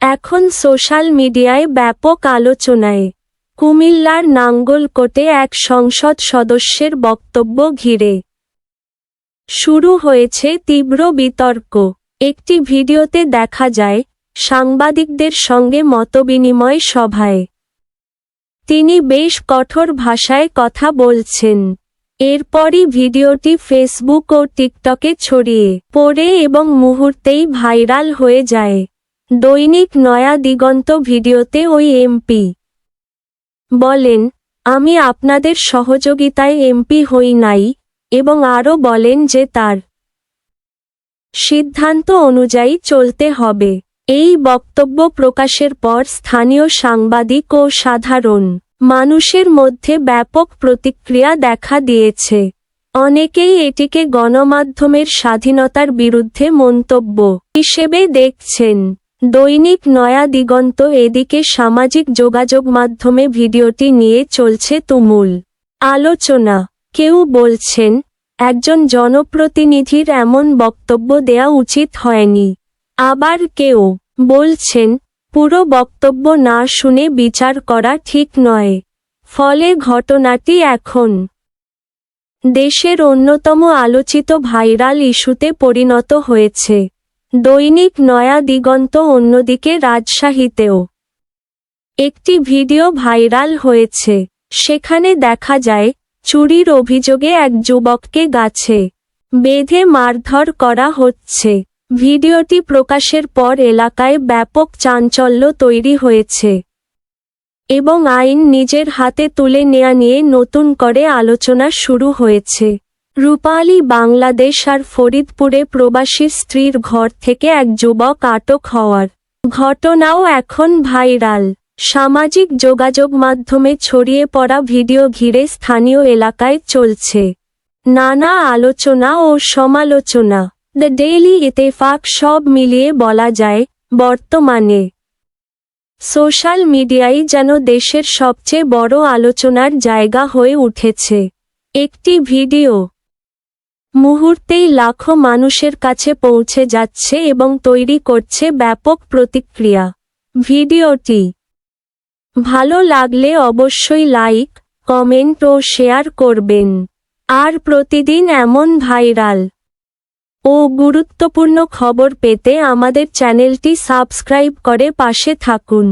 এখন সোশ্যাল মিডিয়ায় ব্যাপক আলোচনায় কুমিল্লার নাঙ্গলকোটে এক সংসদ সদস্যের বক্তব্য ঘিরে শুরু হয়েছে তীব্র বিতর্ক। একটি ভিডিওতে দেখা যায় সাংবাদিকদের সঙ্গে মতবিনিময় সভায় তিনি বেশ কঠোর ভাষায় কথা বলছেন। এরপরই ভিডিওটি ফেসবুক ও টিকটকে ছড়িয়ে পড়ে এবং মুহূর্তেই ভাইরাল হয়ে যায়। দৈনিক নয়া দিগন্ত ভিডিওতে ওই এমপি বলেন, আমি আপনাদের সহযোগিতায় এমপি হই নাই, এবং আরও বলেন যে তার সিদ্ধান্ত অনুযায়ী চলতে হবে। এই বক্তব্য প্রকাশের পর স্থানীয় সাংবাদিক ও সাধারণ মানুষের মধ্যে ব্যাপক প্রতিক্রিয়া দেখা দিয়েছে। অনেকেই এটিকে গণমাধ্যমের স্বাধীনতার বিরুদ্ধে মন্তব্য হিসেবে দেখছেন। দৈনিক নয়া দিগন্ত এদিকে সামাজিক যোগাযোগ মাধ্যমে ভিডিওটি নিয়ে চলছে তুমুল আলোচনা। কেউ বলছেন, একজন জনপ্রতিনিধির এমন বক্তব্য দেয়া উচিত হয়নি। আবার কেউ বলছেন, পুরো বক্তব্য না শুনে বিচার করা ঠিক নয়। ফলে ঘটনাটি এখন দেশের অন্যতম আলোচিত ভাইরাল ইস্যুতে পরিণত হয়েছে। দৈনিক নয়া দিগন্ত অন্যদিকে রাজশাহীতেও একটি ভিডিও ভাইরাল হয়েছে। সেখানে দেখা যায় চুরির অভিযোগে এক যুবককে গাছে বেঁধে মারধর করা হচ্ছে। ভিডিওটি প্রকাশের পর এলাকায় ব্যাপক চাঞ্চল্য তৈরি হয়েছে এবং আইন নিজের হাতে তুলে নেয়া নিয়ে নতুন করে আলোচনা শুরু হয়েছে। রূপালী বাংলাদেশ আর ফরিদপুরে প্রবাসীর স্ত্রীর ঘর থেকে এক যুবক আটক হওয়ার ঘটনাও এখন ভাইরাল। সামাজিক যোগাযোগ মাধ্যমে ছড়িয়ে পড়া ভিডিও ঘিরে স্থানীয় এলাকায় চলছে নানা আলোচনা ও সমালোচনা। দ্য ডেইলি ইত্তেফাক সব মিলিয়ে বলা যায়, বর্তমানে সোশ্যাল মিডিয়াই যেন দেশের সবচেয়ে বড় আলোচনার জায়গা হয়ে উঠেছে। একটি ভিডিও মুহূর্তেই লাখো মানুষের কাছে পৌঁছে যাচ্ছে এবং তৈরি করছে ব্যাপক প্রতিক্রিয়া। ভিডিওটি ভালো লাগলে অবশ্যই লাইক, কমেন্ট ও শেয়ার করবেন। আর প্রতিদিন এমন ভাইরাল ও গুরুত্বপূর্ণ খবর পেতে আমাদের চ্যানেলটি সাবস্ক্রাইব করে পাশে থাকুন।